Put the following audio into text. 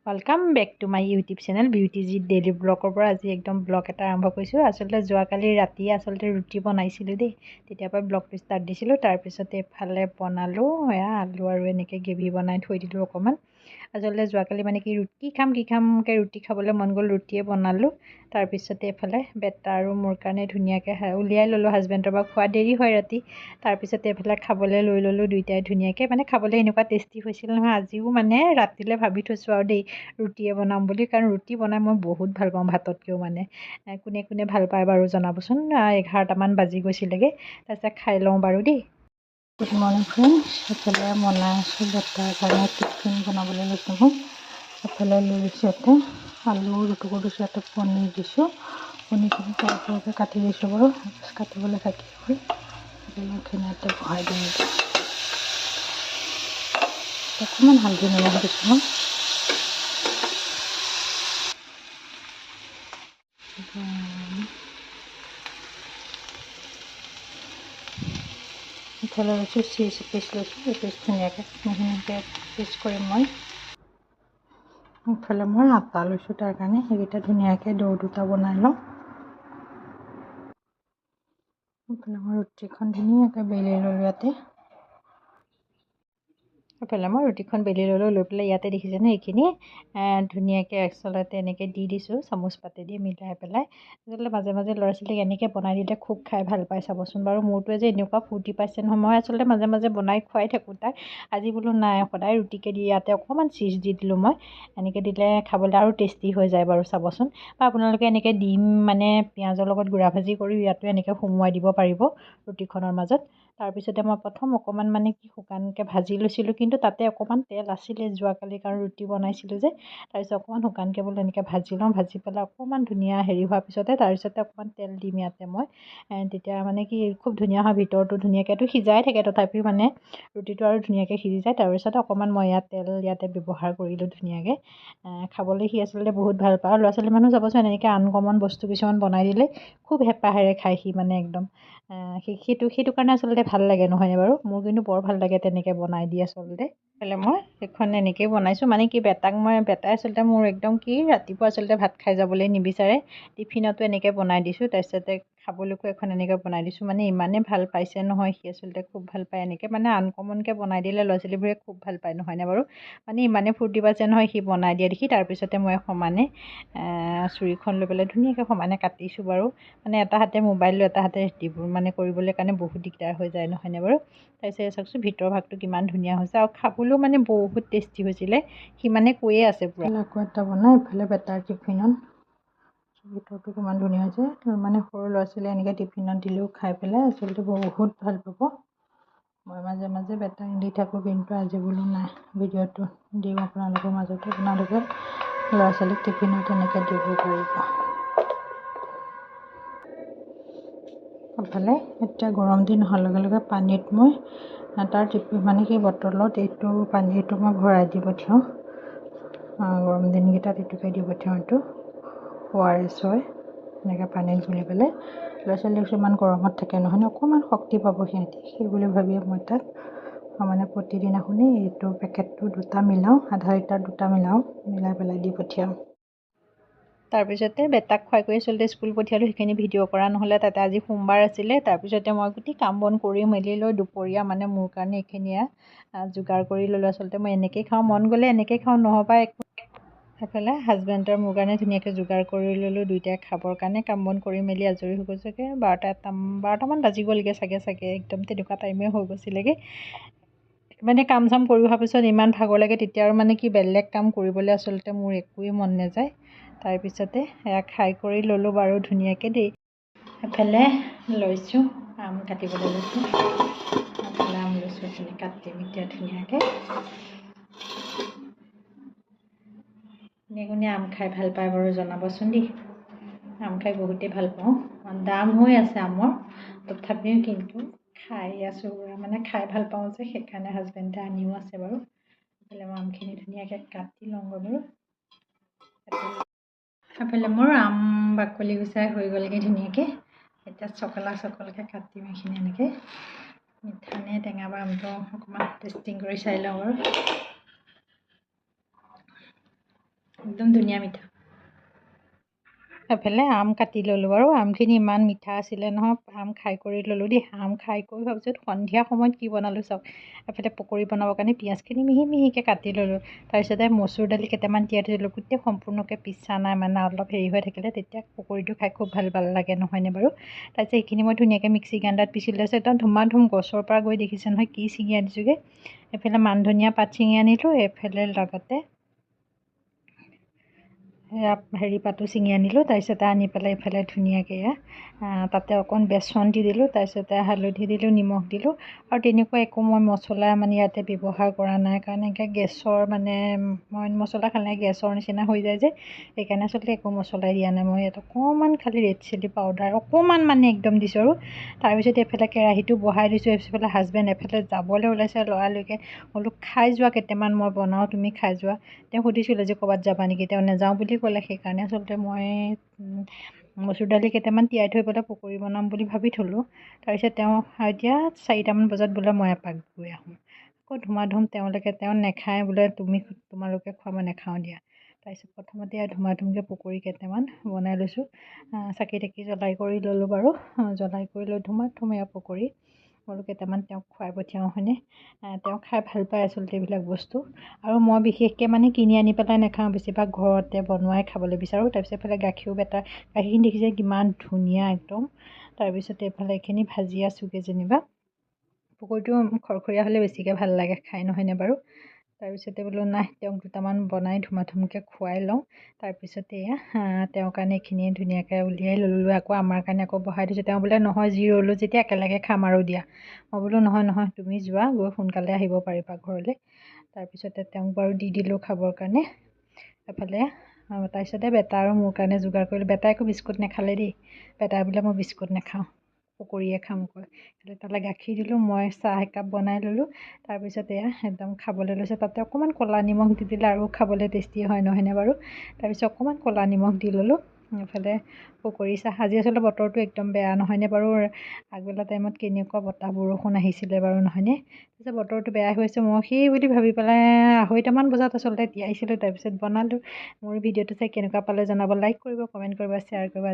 Welcome back to my YouTube channel बिउटीजी daily blogger पर आज एकदम ब्लग एटा आरम्भ करिছোঁ। आसलते जोवाकाली राति आसलते रुटी बनाइছিলোঁ देই, तेতিয়াৰ পৰা ब्लगটো स्टार्ट दिছিলোঁ। তাৰপিছতে এফালে বনালোঁ আলু আৰু এনেকৈ গ্ৰেভি বনাই থৈ দিলোঁ অকণমান। আচলতে যোৱাকালি মানে কি খামকৈ ৰুটি খাবলৈ মন গ'ল, ৰুটিয়ে বনালোঁ। তাৰপিছতে এফালে বেটা আৰু মোৰ কাৰণে ধুনীয়াকৈ উলিয়াই ল'লোঁ। হাজবেণ্ডৰ পৰা খোৱা দেৰি হয় ৰাতি। তাৰপিছতে এফালে খাবলৈ লৈ ল'লোঁ দুইটাই ধুনীয়াকৈ। মানে খাবলৈ এনেকুৱা টেষ্টি হৈছিল নহয়। আজিও মানে ৰাতিলৈ ভাবি থৈছোঁ আৰু দেই ৰুটিয়ে বনাম বুলি, কাৰণ ৰুটি বনাই মই বহুত ভাল পাওঁ ভাততকৈও। মানে কোনে কোনে ভাল পায় বাৰু জনাবচোন। 11টামান বাজি গৈছিলেগৈ। তাৰপিছত খাই লওঁ বাৰু দেই। Good morning friends. এফালে বনাই আছোঁ বেটাৰ কাৰণে টিফিন বনাবলৈ লৈছোঁ। মই এফালে লৈ লৈছোঁ ইয়াতে আলু দুটুকুৰ দিছোঁ, ইয়াতে পনীৰ দিছোঁ। পনীৰখিনি সৰুকৈ কাটি দিছোঁ বাৰু, কাটিবলৈ থাকি হ'ল। এইখিনি ইয়াতে বহাই দিওঁ। অকণমান হালধি নিমখ দিছোঁ মই। ইফালে লৈছোঁ চিজ পিচ লৈছোঁ। এই পিচ ধুনীয়াকৈ পিচ কৰিম মই। ইফালে মই আটা লৈছোঁ তাৰ কাৰণে। সেইকেইটা ধুনীয়াকৈ দুটা বনাই লওঁ। ইফালে মই ৰুটিখন ধুনীয়াকৈ বেলি ল'লোঁ ইয়াতে। এইফালে মই ৰুটিখন বেলি ল'লোঁ, লৈ পেলাই ইয়াতে দেখিছে নহয় এইখিনি ধুনীয়াকৈ আচলতে এনেকৈ দি দিছোঁ চামুচ পাতেদি মিলাই পেলাই। আচলতে মাজে মাজে ল'ৰা ছোৱালীক এনেকৈ বনাই দিলে খুব খাই ভাল পায় চাবচোন বাৰু। মোৰটোৱে যে এনেকুৱা ফূৰ্তি পাইছে নহয়। মই আচলতে মাজে মাজে বনাই খুৱাই থাকোঁ তাক। আজি বোলো নাই, সদায় ৰুটিকে দি ইয়াতে অকণমান চিজ দি দিলোঁ মই। এনেকৈ দিলে খাবলৈ আৰু টেষ্টি হৈ যায় বাৰু চাবচোন। বা আপোনালোকে এনেকৈ ডিম মানে পিঁয়াজৰ লগত গুড়া ভাজি কৰি ইয়াতো এনেকৈ সুমুৱাই দিব পাৰিব ৰুটিখনৰ মাজত। তাৰপিছতে মই প্ৰথম অকণমান মানে শুকানকৈ ভাজি লৈছিলোঁ, কিন্তু তাতে অকণমান তেল আছিলে যোৱাকালি, কাৰণ ৰুটি বনাইছিলোঁ যে। তাৰপিছত অকণমান শুকানকৈ বোলো এনেকৈ ভাজি লওঁ। ভাজি পেলাই অকণমান ধুনীয়া হেৰি হোৱাৰ পিছতে তাৰপিছতে অকণমান তেল দিম ইয়াতে মই। তেতিয়া মানে খুব ধুনীয়া হয়, ভিতৰটো ধুনীয়াকৈতো সিজাই থাকে, তথাপিও মানে ৰুটিটো আৰু ধুনীয়াকৈ সিজি যায়। তাৰপিছতে অকণমান মই তেল ইয়াতে ব্যৱহাৰ কৰিলোঁ ধুনীয়াকৈ। খাবলৈ সি আচলতে বহুত ভাল পায়। ল'ৰা ছোৱালী মানুহ চাবচোন এনেকৈ আনকমন বস্তু কিছুমান বনাই দিলে খুব হেঁপাহেৰে খায় সি মানে একদম। সেইটো কাৰণে আচলতে ভাল লাগে নহয়নে বাৰু। মোৰ কিন্তু বৰ ভাল লাগে তেনেকৈ বনাই দি আচলতে। মই সেইখন এনেকৈয়ে বনাইছোঁ। মানে বেটাই আচলতে মোৰ একদম ৰাতিপুৱা আচলতে ভাত খাই যাবলৈ নিবিচাৰে। টিফিনতো এনেকৈ বনাই দিছোঁ। তাৰপিছতে খাবলৈকো এখন এনেকৈ বনাই দিছোঁ। মানে ইমানেই ভাল পাইছে নহয় সি, আচলতে খুব ভাল পায় এনেকৈ। মানে আনকমনকৈ বনাই দিলে ল'ৰা ছোৱালীবোৰে খুব ভাল পায় নহয়নে বাৰু। মানে ইমানেই ফূৰ্তি পাইছে নহয় সি বনাই দিয়া দেখি। তাৰপিছতে মই সমানে চুৰিখন লৈ পেলাই ধুনীয়াকৈ সমানে কাটিছোঁ বাৰু। মানে এটা হাতে মোবাইল লৈ এটা হাতে মানে কৰিবলৈ কাৰণে বহুত দিগদাৰ হৈ যায় নহয়নে বাৰু। তাৰপিছত চাওকচোন ভিতৰৰ ভাগটো কিমান ধুনীয়া হৈছে, আৰু খাবলৈও মানে বহুত টেষ্টি হৈছিলে। সি মানে কৈয়ে আছে পূৰা। আকৌ এটা বনাই ইফালে বেটাৰ টিফিনত ভিতৰটো কিমান ধুনীয়া হৈছে। মানে সৰু ল'ৰা ছোৱালীয়ে এনেকৈ টিফিনত দিলেও খাই পেলাই আচলতে বহুত ভাল পাব। মই মাজে মাজে বেটাক দি থাকোঁ, কিন্তু আজি বোলো নাই, ভিডিঅ'টো দিওঁ আপোনালোকৰ মাজতে। আপোনালোকে ল'ৰা ছোৱালীক টিফিনত এনেকৈ দিব পাৰিব। ইফালে এতিয়া গৰম দিন অহাৰ লগে লগে পানীত মই তাৰ মানে বটলত পানীটো মই ভৰাই দি পঠিয়াওঁ। গৰম দিনকেইটাত এইটোকে দি পঠিয়াওঁ। এইটো ORS হয়, এনেকৈ পানীত গুলি পেলাই। ল'ৰা ছোৱালী কিছুমান গৰমত থাকে নহয়, অকণমান শক্তি পাব সিহঁতি। সেইবুলি ভাবিয়ে মই তাক মানে প্ৰতিদিনাখনেই এইটো পেকেটটো দুটা মিলাওঁ, আধা লিটাৰ দুটা মিলাই পেলাই দি পঠিয়াওঁ। তাৰপিছতে বেটাক খুৱাই কৰি আচলতে স্কুল পঠিয়ালোঁ। সেইখিনি ভিডিঅ' কৰা নহ'লে, তাতে আজি সোমবাৰ আছিলে। তাৰপিছতে মই গোটেই কাম বন কৰি মেলি লৈ দুপৰীয়া মানে মোৰ কাৰণে এইখিনিয়ে যোগাৰ কৰি ল'লোঁ। আচলতে মই এনেকৈয়ে খাওঁ, মন গ'লে এনেকৈ খাওঁ, নহ'বা একো। সেইফালে হাজবেণ্ডৰ মোৰ কাৰণে ধুনীয়াকৈ যোগাৰ কৰি ল'লোঁ দুইটাই খাবৰ কাৰণে। কাম বন কৰি মেলি আজৰি হৈ গৈছোঁগৈ। 12টামান বাজি গ'লগৈ চাগে একদম তেনেকুৱা টাইমেই হৈ গৈছিলেগৈ। মানে কাম চাম কৰি অহাৰ পিছত ইমান ভাগৰ লাগে, তেতিয়া আৰু মানে বেলেগ কাম কৰিবলৈ আচলতে মোৰ একোৱেই মন নাযায়। তাৰপিছতে খাই কৰি ল'লোঁ বাৰু ধুনীয়াকৈ দেই। এফালে লৈছোঁ আম কাটিবলৈ লৈছোঁ। এফালে আম লৈছোঁ, এইখিনি কাটিম এতিয়া ধুনীয়াকৈ। কোনে আম খাই ভাল পায় বাৰু জনাবচোন দেই। আম খাই বহুতেই ভাল পাওঁ। দাম হৈ আছে আমৰ, তথাপিও কিন্তু খাই আছোঁ মানে খাই ভাল পাওঁ যে, সেইকাৰণে হাজবেণ্ডে আনিও আছে বাৰু। এইফালে মই আমখিনি ধুনীয়াকৈ কাটি লওঁগৈ বাৰু। সেইফালে মোৰ আম বাকলি গুচাই হৈ গ'লগৈ ধুনীয়াকৈ। এতিয়া চকলকৈ কাটিম এইখিনি এনেকৈ। মিঠা নে টেঙা বা আমটো অকণমান টেষ্টিং কৰি চাই লওঁ বাৰু। একদম ধুনীয়া মিঠা। এফালে আম কাটি ল'লোঁ বাৰু, আমখিনি ইমান মিঠা আছিলে নহয়, আম খাই কৰি ল'লোঁ দেই। আম খাই কৰি ভাবিছোঁ সন্ধিয়া সময়ত কি বনালোঁ চাওক। এফালে পকৰি বনাবৰ কাৰণে পিঁয়াজখিনি মিহি মিহিকৈ কাটি ল'লোঁ। তাৰপিছতে মচুৰ দালি কেইটামান তিয়াই থৈছিলোঁ, গোটেই সম্পূৰ্ণকৈ পিছা নাই মানে অলপ হেৰি হৈ থাকিলে, তেতিয়া পকৰিটো খাই খুব ভাল লাগে নহয়নে বাৰু। তাৰপিছত এইখিনি মই ধুনীয়াকৈ মিক্সি গ্ৰাইণ্ডাৰত পিচি লৈছোঁ, একদম ধুমাধুম গছৰ পৰা গৈ দেখিছে নহয় কি ছিঙি আনিছোঁগৈ। এইফালে মান ধনিয়া পাত ছিঙি আনিলোঁ, এইফালে লগতে হেৰি পাতো ছিঙি আনিলোঁ। তাৰপিছতে আনি পেলাই এইফালে ধুনীয়াকৈ তাতে অকণ বেচন দি দিলোঁ, তাৰপিছতে হালধি দিলোঁ, নিমখ দিলোঁ, আৰু তেনেকুৱা একো মই মছলা মানে ইয়াতে ব্যৱহাৰ কৰা নাই, কাৰণ এনেকৈ গেছৰ মানে মই মছলা খালে গেছৰ নিচিনা হৈ যায় যে, সেইকাৰণে আচলতে একো মছলাই দিয়া নাই। মই ইয়াত অকণমান খালি ৰেড চিলি পাউডাৰ অকণমান মানে একদম দিছোঁ। আৰু তাৰপিছত এইফালে কেৰাহীটো বহাই দিছোঁ, এইফালে হাজবেণ্ড এফালে যাবলৈ ওলাইছে লৰালৰিকৈ। বোলো খাই যোৱা কেইটামান, মই বনাওঁ তুমি খাই যোৱা। তেওঁ সুধিছিলোঁ যে ক'ৰবাত যাবা নেকি, তেওঁ নাযাওঁ বুলি ক'লে। সেইকাৰণে আচলতে মই মচুৰ দালি কেইটামান তিয়াই থৈ পেলাই পকৰি বনাম বুলি ভাবি থ'লোঁ। তাৰপিছত তেওঁ এতিয়া 4টামান বজাত বোলে মই এপাক গৈ আহোঁ। আকৌ ধুমাধুম তেওঁ নেখায় বোলে, তোমালোকে খোৱা, মই নেখাওঁ দিয়া। তাৰপিছত প্ৰথমতে ধুমাধুমকৈ পকৰি কেইটামান বনাই লৈছোঁ। চাকি তাকি জ্বলাই কৰি ল'লোঁ বাৰু, জ্বলাই কৰি লৈ ধুমাধুম পকৰি বোলো কেইটামান তেওঁক খুৱাই পঠিয়াওঁ হয়নে। তেওঁ খাই ভাল পায় আচলতে এইবিলাক বস্তু। আৰু মই বিশেষকৈ মানে কিনি আনি পেলাই নাখাওঁ, বেছিভাগ ঘৰতে বনোৱাই খাবলৈ বিচাৰোঁ। তাৰপিছত এইফালে গাখীৰখিনি দেখিছে কিমান ধুনীয়া একদম। তাৰপিছতে এইফালে এইখিনি ভাজি আছোঁগৈ যেনিবা। পকৰিটো খৰখৰীয়া হ'লে বেছিকৈ ভাল লাগে খাই নহয়নে বাৰু। তাৰপিছতে বোলো নাই, তেওঁক দুটামান বনাই ধুমাধুমকৈ খুৱাই লওঁ। তাৰপিছতে তেওঁৰ কাৰণে এইখিনি ধুনীয়াকৈ উলিয়াই ল'লোঁ, আকৌ আমাৰ কাৰণে আকৌ বহাই দিছোঁ। তেওঁ বোলে নহয়, যি ৰ'লোঁ যেতিয়া একেলগে খাম আৰু দিয়া। মই বোলো নহয় নহয়, তুমি যোৱা, গৈ সোনকালে আহিব পাৰিবা ঘৰলৈ। তাৰপিছতে তেওঁক বাৰু দি দিলোঁ খাবৰ কাৰণে। এফালে তাৰপিছতে বেটা আৰু মোৰ কাৰণে যোগাৰ কৰিলোঁ। বেটাই একো বিস্কুট নাখালে দেই, বেটাই বোলে মই বিস্কুট নাখাওঁ, পকৰিয়ে খাম কয়। তালৈ গাখীৰ দিলোঁ, মই চাহ একাপ বনাই ল'লোঁ। তাৰপিছত একদম খাবলৈ লৈছে, তাতে অকণমান ক'লা নিমখ দি দিলে আৰু খাবলৈ টেষ্টি হয় নহয়নে বাৰু। তাৰপিছত অকণমান ক'লা নিমখ দি ল'লোঁ। এইফালে পকৰি চাহ, আজি আচলতে বতৰটো একদম বেয়া নহয়নে বাৰু। আগবেলা টাইমত কেনেকুৱা বতাহ বৰষুণ আহিছিলে বাৰু নহয়নে। তাৰপিছত বতৰটো বেয়া হৈছে, মই সেই বুলি ভাবি পেলাই 2:30মান বজাত আচলতে তিয়াইছিলোঁ, তাৰপিছত বনালোঁ। মোৰ ভিডিঅ'টো চাই কেনেকুৱা পালে জনাব, লাইক কৰিব, কমেণ্ট কৰিব, শ্বেয়াৰ কৰিব।